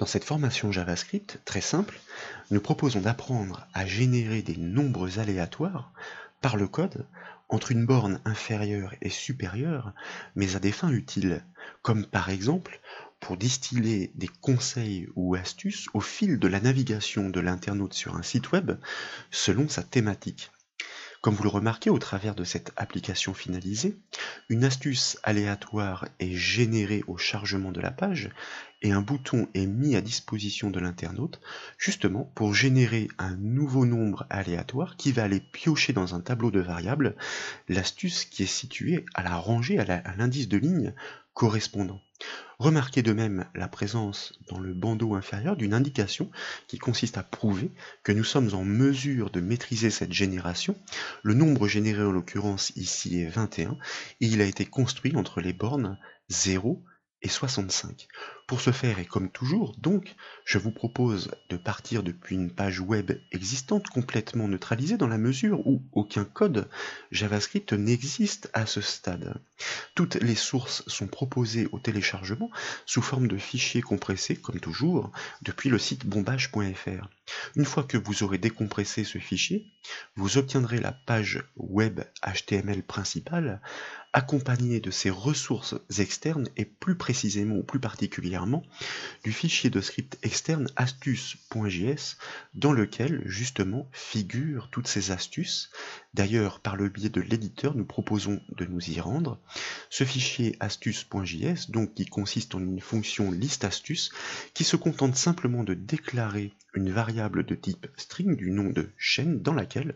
Dans cette formation JavaScript, très simple, nous proposons d'apprendre à générer des nombres aléatoires par le code entre une borne inférieure et supérieure, mais à des fins utiles, comme par exemple pour distiller des conseils ou astuces au fil de la navigation de l'internaute sur un site web selon sa thématique. Comme vous le remarquez au travers de cette application finalisée, une astuce aléatoire est générée au chargement de la page et un bouton est mis à disposition de l'internaute justement pour générer un nouveau nombre aléatoire qui va aller piocher dans un tableau de variables l'astuce qui est située à la rangée, à l'indice de ligne correspondant. Remarquez de même la présence dans le bandeau inférieur d'une indication qui consiste à prouver que nous sommes en mesure de maîtriser cette génération. Le nombre généré en l'occurrence ici est 21 et il a été construit entre les bornes 0 et 65. Pour ce faire, et comme toujours, donc, je vous propose de partir depuis une page web existante complètement neutralisée dans la mesure où aucun code JavaScript n'existe à ce stade. Toutes les sources sont proposées au téléchargement sous forme de fichiers compressés, comme toujours, depuis le site bombage.fr. Une fois que vous aurez décompressé ce fichier, vous obtiendrez la page web HTML principale accompagnée de ses ressources externes et plus précisément ou plus particulièrement du fichier de script externe astuce.js dans lequel justement figurent toutes ces astuces. D'ailleurs, par le biais de l'éditeur, nous proposons de nous y rendre. Ce fichier astuce.js, donc qui consiste en une fonction liste_astuce, qui se contente simplement de déclarer une variable de type string du nom de chaîne dans laquelle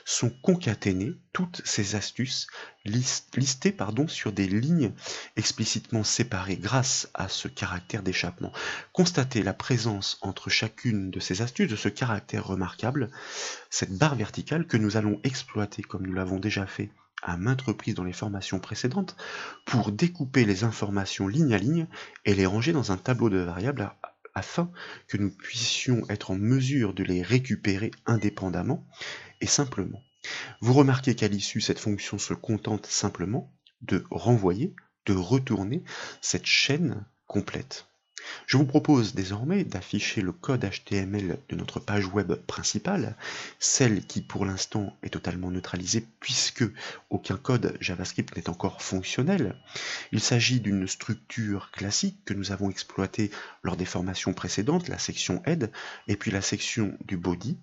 sont concaténées toutes ces astuces listées sur des lignes explicitement séparées grâce à ce caractère d'échappement. Constatez la présence entre chacune de ces astuces de ce caractère remarquable, cette barre verticale que nous allons exploiter comme nous l'avons déjà fait à maintes reprises dans les formations précédentes pour découper les informations ligne à ligne et les ranger dans un tableau de variables afin que nous puissions être en mesure de les récupérer indépendamment et simplement. Vous remarquez qu'à l'issue, cette fonction se contente simplement de renvoyer, de retourner cette chaîne complète. Je vous propose désormais d'afficher le code HTML de notre page web principale, celle qui pour l'instant est totalement neutralisée puisque aucun code JavaScript n'est encore fonctionnel. Il s'agit d'une structure classique que nous avons exploitée lors des formations précédentes, la section Head et puis la section du Body,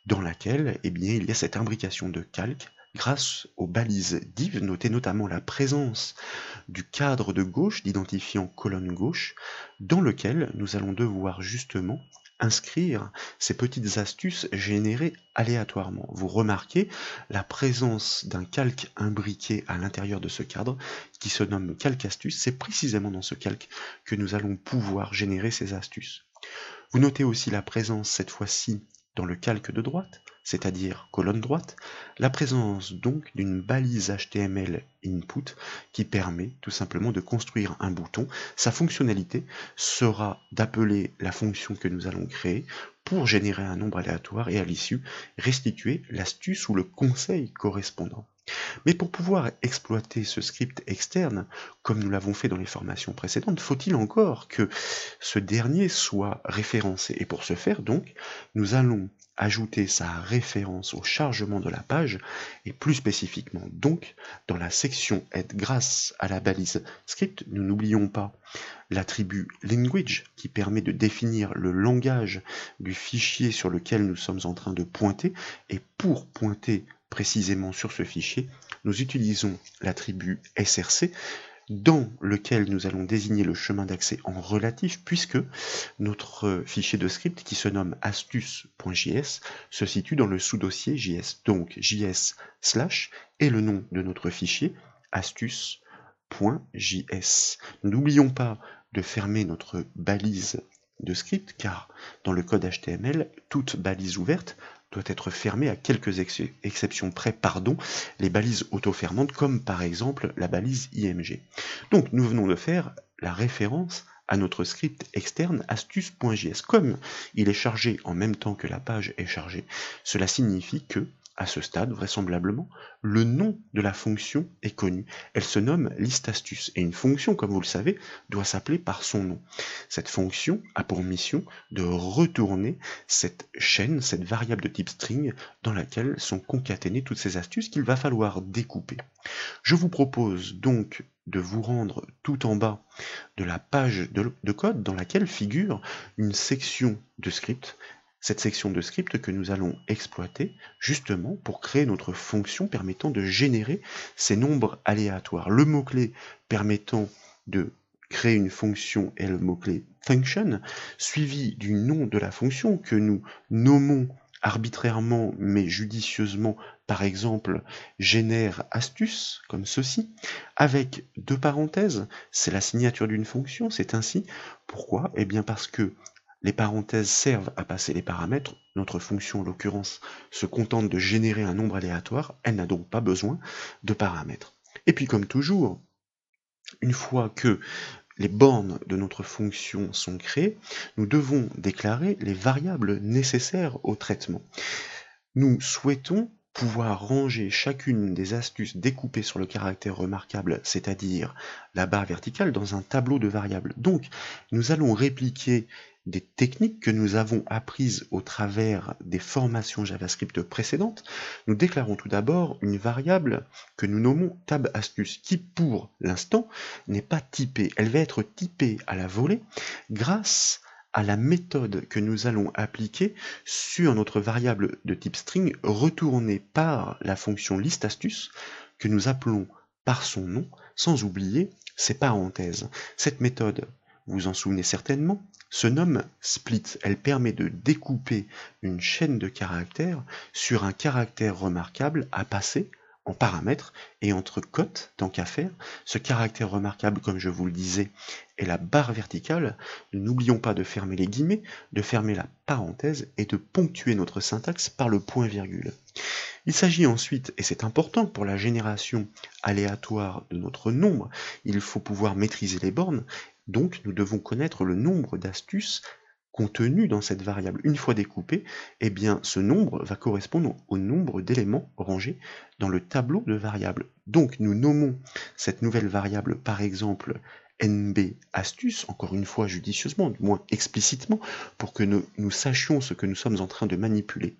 dans laquelle il y a cette imbrication de calque grâce aux balises div, notez notamment la présence du cadre de gauche, d'identifiant colonne gauche, dans lequel nous allons devoir justement inscrire ces petites astuces générées aléatoirement. Vous remarquez la présence d'un calque imbriqué à l'intérieur de ce cadre qui se nomme calque astuce. C'est précisément dans ce calque que nous allons pouvoir générer ces astuces. Vous notez aussi la présence cette fois-ci dans le calque de droite, c'est-à-dire colonne droite, la présence donc d'une balise HTML input qui permet tout simplement de construire un bouton. Sa fonctionnalité sera d'appeler la fonction que nous allons créer pour générer un nombre aléatoire et à l'issue restituer l'astuce ou le conseil correspondant. Mais pour pouvoir exploiter ce script externe, comme nous l'avons fait dans les formations précédentes, faut-il encore que ce dernier soit référencé. Et pour ce faire, donc, nous allons ajouter sa référence au chargement de la page, et plus spécifiquement donc, dans la section Head grâce à la balise script, nous n'oublions pas l'attribut language qui permet de définir le langage du fichier sur lequel nous sommes en train de pointer, et pour pointer précisément sur ce fichier, nous utilisons l'attribut src dans lequel nous allons désigner le chemin d'accès en relatif puisque notre fichier de script qui se nomme astuce.js se situe dans le sous-dossier JS. Donc JS/ et le nom de notre fichier astuce.js. N'oublions pas de fermer notre balise de script car dans le code HTML, toute balise ouverte doit être fermée à quelques exceptions près, les balises auto-fermantes comme par exemple la balise IMG. Donc nous venons de faire la référence à notre script externe astuce.js. Comme il est chargé en même temps que la page est chargée, cela signifie que à ce stade, vraisemblablement, le nom de la fonction est connu. Elle se nomme listAstus, et une fonction, comme vous le savez, doit s'appeler par son nom. Cette fonction a pour mission de retourner cette chaîne, cette variable de type string, dans laquelle sont concaténées toutes ces astuces qu'il va falloir découper. Je vous propose donc de vous rendre tout en bas de la page de code dans laquelle figure une section de script. Cette section de script que nous allons exploiter justement pour créer notre fonction permettant de générer ces nombres aléatoires. Le mot-clé permettant de créer une fonction est le mot-clé function, suivi du nom de la fonction que nous nommons arbitrairement mais judicieusement, par exemple, génère astuce, comme ceci, avec deux parenthèses, c'est la signature d'une fonction, c'est ainsi. Pourquoi? Eh bien parce que les parenthèses servent à passer les paramètres. Notre fonction, en l'occurrence, se contente de générer un nombre aléatoire. Elle n'a donc pas besoin de paramètres. Et puis, comme toujours, une fois que les bornes de notre fonction sont créées, nous devons déclarer les variables nécessaires au traitement. Nous souhaitons pouvoir ranger chacune des astuces découpées sur le caractère remarquable, c'est-à-dire la barre verticale, dans un tableau de variables. Donc, nous allons répliquer des techniques que nous avons apprises au travers des formations JavaScript précédentes. Nous déclarons tout d'abord une variable que nous nommons tab_astuce, qui pour l'instant n'est pas typée. Elle va être typée à la volée grâce à la méthode que nous allons appliquer sur notre variable de type string retournée par la fonction listAstus que nous appelons par son nom, sans oublier ses parenthèses. Cette méthode, vous vous en souvenez certainement, se nomme split. Elle permet de découper une chaîne de caractères sur un caractère remarquable à passer en paramètres et entre cotes, tant qu'à faire. Ce caractère remarquable, comme je vous le disais, est la barre verticale. N'oublions pas de fermer les guillemets, de fermer la parenthèse et de ponctuer notre syntaxe par le point-virgule. Il s'agit ensuite, et c'est important pour la génération aléatoire de notre nombre, il faut pouvoir maîtriser les bornes, donc nous devons connaître le nombre d'astuces contenu dans cette variable. Une fois découpé, eh bien, ce nombre va correspondre au nombre d'éléments rangés dans le tableau de variables. Donc, nous nommons cette nouvelle variable, par exemple, nb_astuce, encore une fois judicieusement, du moins explicitement, pour que nous sachions ce que nous sommes en train de manipuler.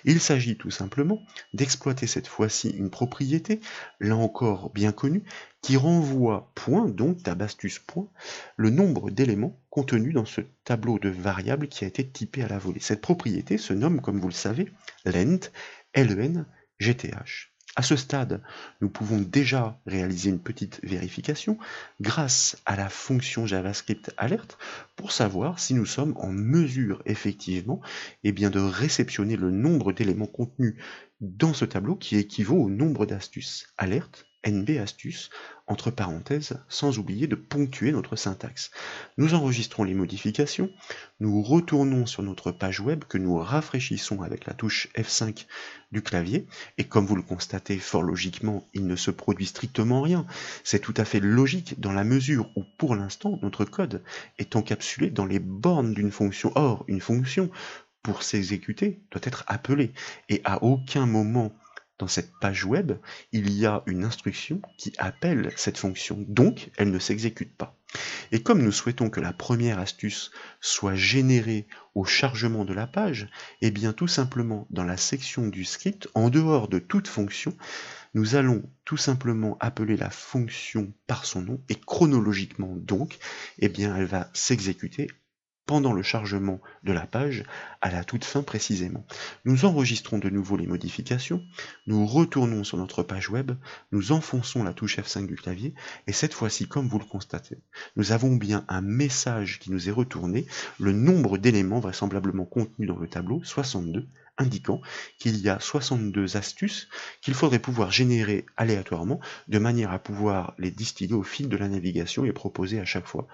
Il s'agit tout simplement d'exploiter cette fois-ci une propriété, là encore bien connue, qui renvoie point, donc tab_astuce point, le nombre d'éléments contenus dans ce tableau de variables qui a été typé à la volée. Cette propriété se nomme, comme vous le savez, length, L-E-N-G-T-H. À ce stade, nous pouvons déjà réaliser une petite vérification grâce à la fonction JavaScript alert pour savoir si nous sommes en mesure effectivement de réceptionner le nombre d'éléments contenus dans ce tableau qui équivaut au nombre d'astuces. Alerte nb_astuce, entre parenthèses, sans oublier de ponctuer notre syntaxe. Nous enregistrons les modifications, nous retournons sur notre page web que nous rafraîchissons avec la touche F5 du clavier, et comme vous le constatez fort logiquement, il ne se produit strictement rien. C'est tout à fait logique dans la mesure où, pour l'instant, notre code est encapsulé dans les bornes d'une fonction. Or, une fonction, pour s'exécuter, doit être appelée, et à aucun moment dans cette page web, il y a une instruction qui appelle cette fonction, donc elle ne s'exécute pas. Et comme nous souhaitons que la première astuce soit générée au chargement de la page, eh bien tout simplement dans la section du script, en dehors de toute fonction, nous allons tout simplement appeler la fonction par son nom, et chronologiquement donc, eh bien elle va s'exécuter pendant le chargement de la page, à la toute fin précisément. Nous enregistrons de nouveau les modifications, nous retournons sur notre page web, nous enfonçons la touche F5 du clavier, et cette fois-ci, comme vous le constatez, nous avons bien un message qui nous est retourné, le nombre d'éléments vraisemblablement contenus dans le tableau, 62, indiquant qu'il y a 62 astuces qu'il faudrait pouvoir générer aléatoirement, de manière à pouvoir les distiller au fil de la navigation et proposer à chaque fois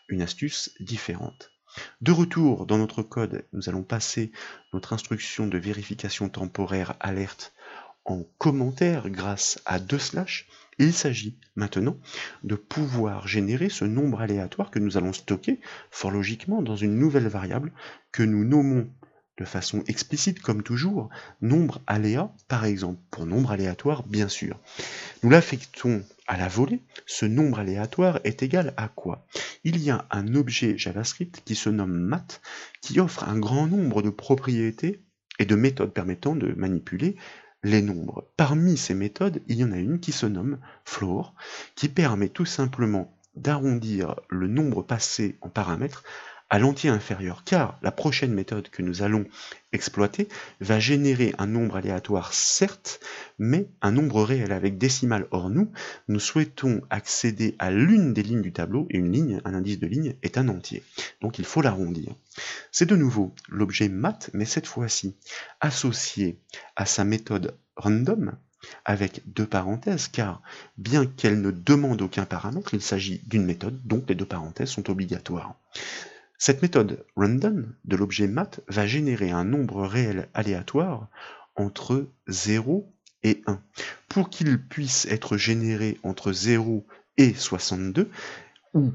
une astuce différente. De retour dans notre code, nous allons passer notre instruction de vérification temporaire alerte en commentaire grâce à 2/. Il s'agit maintenant de pouvoir générer ce nombre aléatoire que nous allons stocker fort logiquement dans une nouvelle variable que nous nommons de façon explicite comme toujours, nombre aléa par exemple, pour nombre aléatoire bien sûr. Nous l'affectons à la volée, ce nombre aléatoire est égal à quoi? Il y a un objet JavaScript qui se nomme mat, qui offre un grand nombre de propriétés et de méthodes permettant de manipuler les nombres. Parmi ces méthodes, il y en a une qui se nomme floor, qui permet tout simplement d'arrondir le nombre passé en paramètres à l'entier inférieur, car la prochaine méthode que nous allons exploiter va générer un nombre aléatoire certes, mais un nombre réel avec décimale. Or nous souhaitons accéder à l'une des lignes du tableau, et une ligne, un indice de ligne, est un entier. Donc il faut l'arrondir. C'est de nouveau l'objet mat, mais cette fois-ci associé à sa méthode random, avec deux parenthèses, car bien qu'elle ne demande aucun paramètre, il s'agit d'une méthode, donc les deux parenthèses sont obligatoires. Cette méthode random de l'objet mat va générer un nombre réel aléatoire entre 0 et 1. Pour qu'il puisse être généré entre 0 et 62, ou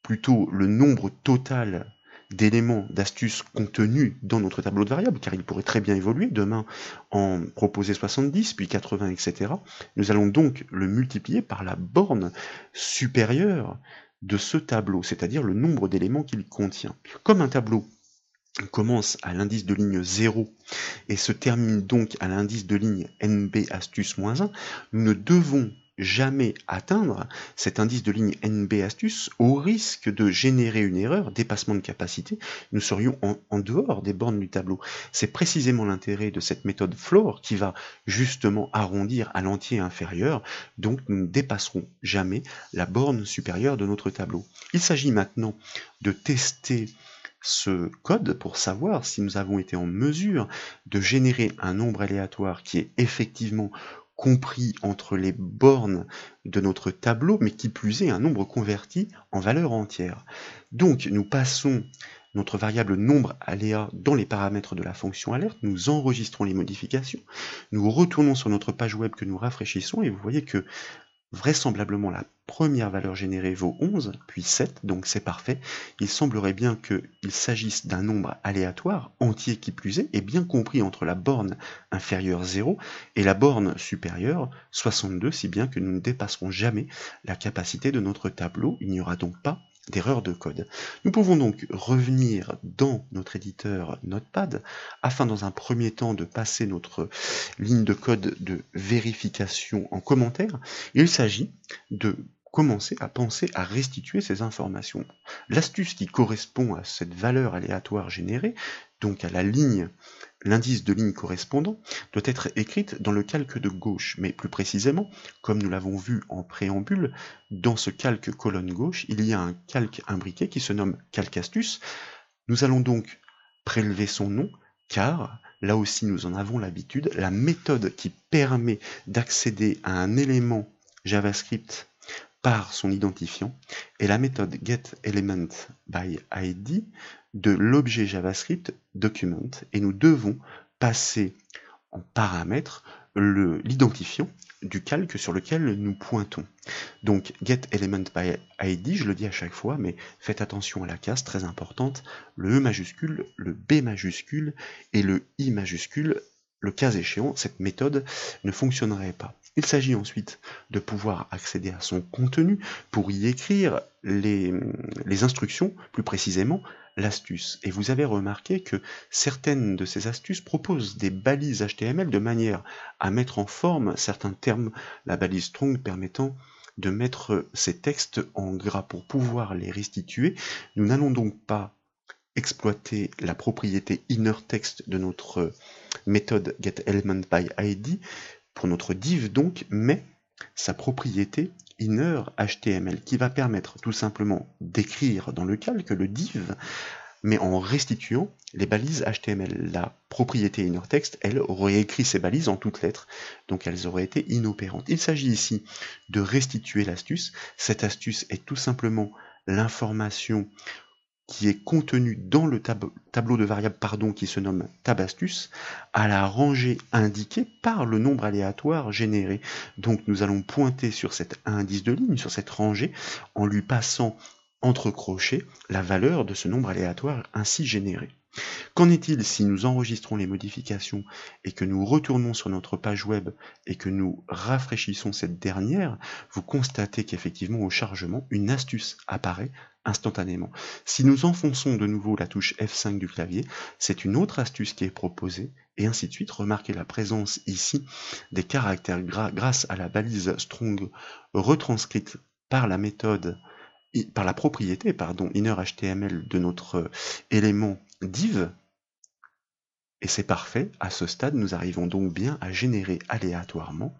plutôt le nombre total d'éléments d'astuces contenus dans notre tableau de variables, car il pourrait très bien évoluer, demain en proposer 70, puis 80, etc. Nous allons donc le multiplier par la borne supérieure de ce tableau, c'est-à-dire le nombre d'éléments qu'il contient. Comme un tableau commence à l'indice de ligne 0 et se termine donc à l'indice de ligne NB astuce moins 1, nous ne devons jamais atteindre cet indice de ligne NB astuce au risque de générer une erreur, dépassement de capacité, nous serions en dehors des bornes du tableau. C'est précisément l'intérêt de cette méthode floor qui va justement arrondir à l'entier inférieur, donc nous ne dépasserons jamais la borne supérieure de notre tableau. Il s'agit maintenant de tester ce code pour savoir si nous avons été en mesure de générer un nombre aléatoire qui est effectivement compris entre les bornes de notre tableau, mais qui plus est un nombre converti en valeur entière. Donc nous passons notre variable nombre aléa dans les paramètres de la fonction alerte, nous enregistrons les modifications, nous retournons sur notre page web que nous rafraîchissons et vous voyez que vraisemblablement la première valeur générée vaut 11, puis 7, donc c'est parfait. Il semblerait bien qu'il s'agisse d'un nombre aléatoire, entier qui plus est, et bien compris entre la borne inférieure 0 et la borne supérieure 62, si bien que nous ne dépasserons jamais la capacité de notre tableau. Il n'y aura donc pas d'erreur de code. Nous pouvons donc revenir dans notre éditeur Notepad afin dans un premier temps de passer notre ligne de code de vérification en commentaire. Il s'agit de commencer à penser à restituer ces informations. L'astuce qui correspond à cette valeur aléatoire générée, donc à la ligne, l'indice de ligne correspondant, doit être écrite dans le calque de gauche, mais plus précisément, comme nous l'avons vu en préambule, dans ce calque colonne gauche, il y a un calque imbriqué qui se nomme calque astuce. Nous allons donc prélever son nom, car, là aussi nous en avons l'habitude, la méthode qui permet d'accéder à un élément JavaScript par son identifiant est la méthode getElementById de l'objet JavaScript document, et nous devons passer en paramètre l'identifiant du calque sur lequel nous pointons. Donc getElementById, je le dis à chaque fois, mais faites attention à la case très importante, le E majuscule, le B majuscule et le I majuscule. Le cas échéant, cette méthode ne fonctionnerait pas. Il s'agit ensuite de pouvoir accéder à son contenu pour y écrire les instructions, plus précisément l'astuce. Et vous avez remarqué que certaines de ces astuces proposent des balises HTML de manière à mettre en forme certains termes, la balise strong permettant de mettre ces textes en gras pour pouvoir les restituer. Nous n'allons donc pas exploiter la propriété innerText de notre méthode getElementById pour notre div donc, mais sa propriété innerHTML qui va permettre tout simplement d'écrire dans le calque le div, mais en restituant les balises HTML. La propriété innerText, elle, aurait écrit ces balises en toutes lettres, donc elles auraient été inopérantes. Il s'agit ici de restituer l'astuce. Cette astuce est tout simplement l'information qui est contenu dans le tableau de variables qui se nomme tabastuce, à la rangée indiquée par le nombre aléatoire généré. Donc nous allons pointer sur cet indice de ligne, sur cette rangée, en lui passant entre crochets la valeur de ce nombre aléatoire ainsi généré. Qu'en est-il si nous enregistrons les modifications et que nous retournons sur notre page web et que nous rafraîchissons cette dernière? Vous constatez qu'effectivement au chargement, une astuce apparaît instantanément. Si nous enfonçons de nouveau la touche F5 du clavier, c'est une autre astuce qui est proposée, et ainsi de suite. Remarquez la présence ici des caractères grâce à la balise strong retranscrite par la méthode, par la propriété, innerHTML de notre élément div. Et c'est parfait, à ce stade, nous arrivons donc bien à générer aléatoirement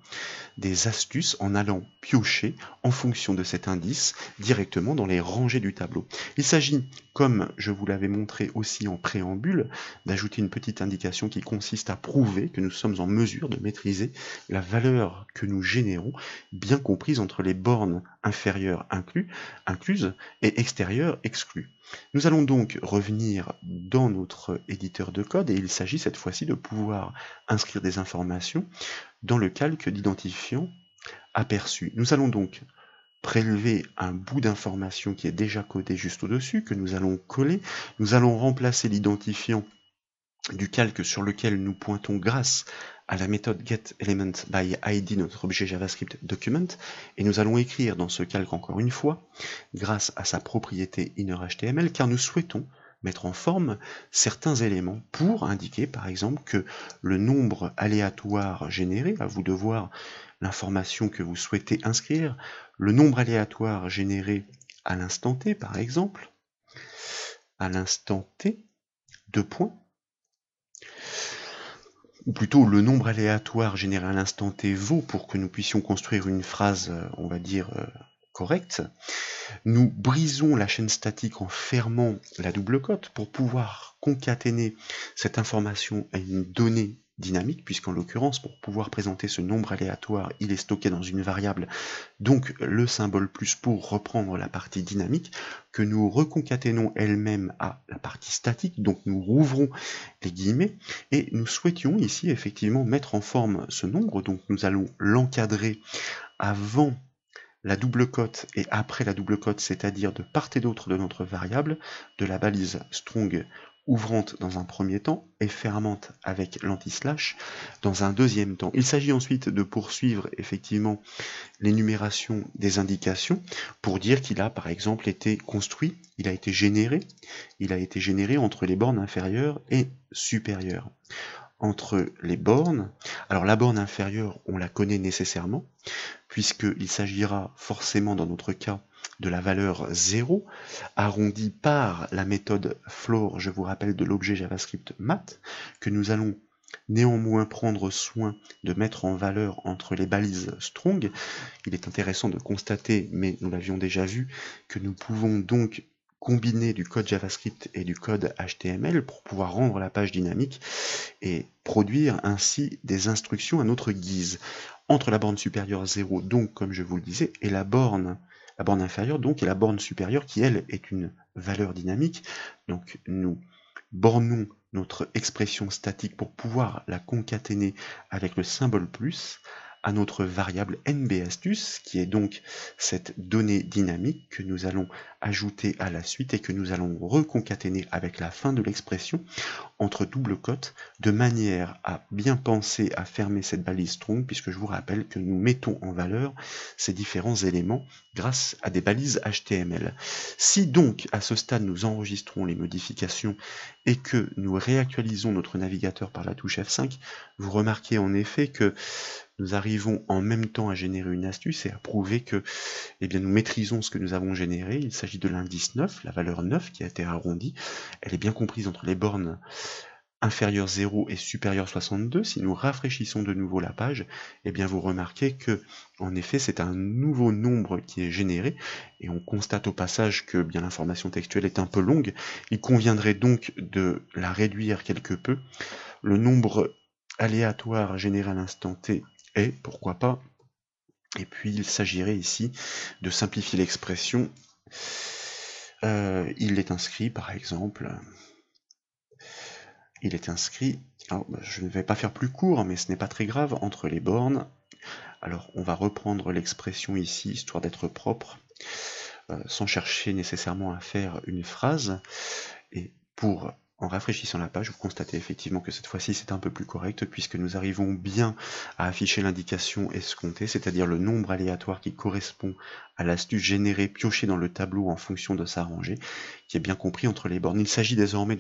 des astuces en allant piocher en fonction de cet indice directement dans les rangées du tableau. Il s'agit, comme je vous l'avais montré aussi en préambule, d'ajouter une petite indication qui consiste à prouver que nous sommes en mesure de maîtriser la valeur que nous générons, bien comprise entre les bornes inférieures incluses et extérieures exclues. Nous allons donc revenir dans notre éditeur de code et il s'agit cette fois-ci de pouvoir inscrire des informations dans le calque d'identifiant aperçu. Nous allons donc prélever un bout d'information qui est déjà codé juste au-dessus, que nous allons coller. Nous allons remplacer l'identifiant du calque sur lequel nous pointons grâce à la méthode getElementById, notre objet JavaScript document, et nous allons écrire dans ce calque encore une fois, grâce à sa propriété innerHTML, car nous souhaitons mettre en forme certains éléments pour indiquer par exemple que le nombre aléatoire généré, à vous de voir l'information que vous souhaitez inscrire, le nombre aléatoire généré à l'instant T par exemple, à l'instant T, 2 points, ou plutôt le nombre aléatoire généré à l'instant T vaut pour que nous puissions construire une phrase, on va dire, correcte. Nous brisons la chaîne statique en fermant la double cote pour pouvoir concaténer cette information à une donnée dynamique, puisqu'en l'occurrence, pour pouvoir présenter ce nombre aléatoire, il est stocké dans une variable, donc le symbole plus pour reprendre la partie dynamique, que nous reconcaténons elle-même à la partie statique, donc nous rouvrons les guillemets, et nous souhaitions ici effectivement mettre en forme ce nombre, donc nous allons l'encadrer avant la double cote et après la double cote, c'est-à-dire de part et d'autre de notre variable, de la balise strong ouvrante dans un premier temps et fermante avec l'anti-slash dans un deuxième temps. Il s'agit ensuite de poursuivre effectivement l'énumération des indications pour dire qu'il a par exemple été construit, il a été généré entre les bornes inférieures et supérieures. Entre les bornes, alors la borne inférieure, on la connaît nécessairement, puisqu'il s'agira forcément dans notre cas de la valeur 0, arrondie par la méthode floor, je vous rappelle, de l'objet JavaScript math, que nous allons néanmoins prendre soin de mettre en valeur entre les balises strong. Il est intéressant de constater, mais nous l'avions déjà vu, que nous pouvons donc combiner du code JavaScript et du code HTML pour pouvoir rendre la page dynamique et produire ainsi des instructions à notre guise. Entre la borne supérieure 0, donc comme je vous le disais, et la borne inférieure, donc, et la borne supérieure qui, elle, est une valeur dynamique. Donc nous bornons notre expression statique pour pouvoir la concaténer avec le symbole plus à notre variable nbAstus, qui est donc cette donnée dynamique que nous allons ajouter à la suite et que nous allons reconcaténer avec la fin de l'expression entre double cotes, de manière à bien penser à fermer cette balise strong, puisque je vous rappelle que nous mettons en valeur ces différents éléments grâce à des balises HTML. Si donc à ce stade nous enregistrons les modifications et que nous réactualisons notre navigateur par la touche F5, vous remarquez en effet que nous arrivons en même temps à générer une astuce et à prouver que nous maîtrisons ce que nous avons généré. Il s'agit de l'indice 9, la valeur 9 qui a été arrondie. Elle est bien comprise entre les bornes inférieure 0 et supérieure 62. Si nous rafraîchissons de nouveau la page, vous remarquez que, en effet, c'est un nouveau nombre qui est généré, et on constate au passage que l'information textuelle est un peu longue. Il conviendrait donc de la réduire quelque peu. Le nombre aléatoire généré à l'instant T est, pourquoi pas, et puis il s'agirait ici de simplifier l'expression. Il est inscrit, par exemple, alors, je ne vais pas faire plus court, mais ce n'est pas très grave, entre les bornes. Alors on va reprendre l'expression ici, histoire d'être propre, sans chercher nécessairement à faire une phrase, et pour en rafraîchissant la page, vous constatez effectivement que cette fois-ci c'est un peu plus correct puisque nous arrivons bien à afficher l'indication escomptée, c'est-à-dire le nombre aléatoire qui correspond à l'astuce générée piochée dans le tableau en fonction de sa rangée, qui est bien compris entre les bornes. Il s'agit désormais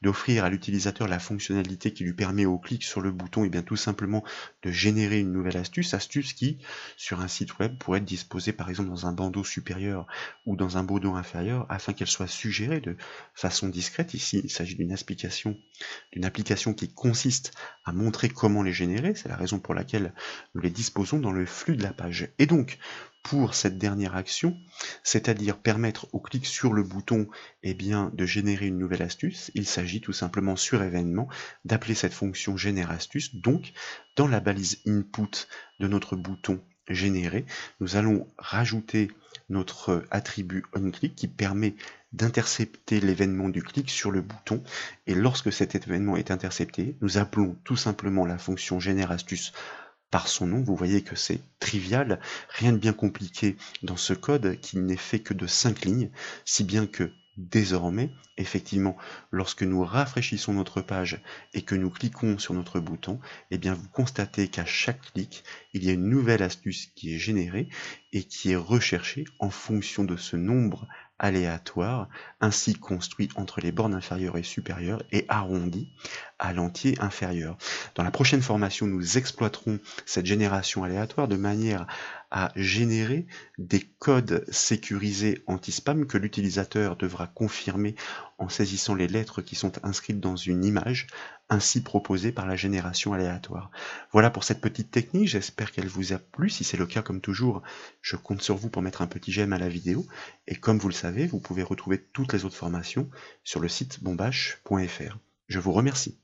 d'offrir à l'utilisateur la fonctionnalité qui lui permet au clic sur le bouton et bien tout simplement de générer une nouvelle astuce qui, sur un site web, pourrait être disposée par exemple dans un bandeau supérieur ou dans un bandeau inférieur afin qu'elle soit suggérée de façon discrète. Ici, il s'agit d'une application qui consiste à montrer comment les générer. C'est la raison pour laquelle nous les disposons dans le flux de la page. Et donc, pour cette dernière action, c'est-à-dire permettre au clic sur le bouton de générer une nouvelle astuce, il s'agit tout simplement sur événement d'appeler cette fonction GénéreAstuce. Donc, dans la balise input de notre bouton générer, nous allons rajouter notre attribut onClick qui permet d'intercepter l'événement du clic sur le bouton, et lorsque cet événement est intercepté, nous appelons tout simplement la fonction GénéreAstuce par son nom. Vous voyez que c'est trivial, rien de bien compliqué dans ce code qui n'est fait que de 5 lignes, si bien que désormais, effectivement, lorsque nous rafraîchissons notre page et que nous cliquons sur notre bouton, vous constatez qu'à chaque clic, il y a une nouvelle astuce qui est générée et qui est recherchée en fonction de ce nombre aléatoire, ainsi construit entre les bornes inférieures et supérieures et arrondi à l'entier inférieur. Dans la prochaine formation, nous exploiterons cette génération aléatoire de manière à générer des codes sécurisés anti-spam que l'utilisateur devra confirmer en saisissant les lettres qui sont inscrites dans une image, ainsi proposée par la génération aléatoire. Voilà pour cette petite technique, j'espère qu'elle vous a plu. Si c'est le cas, comme toujours, je compte sur vous pour mettre un petit j'aime à la vidéo. Et comme vous le savez, vous pouvez retrouver toutes les autres formations sur le site bombache.fr. Je vous remercie.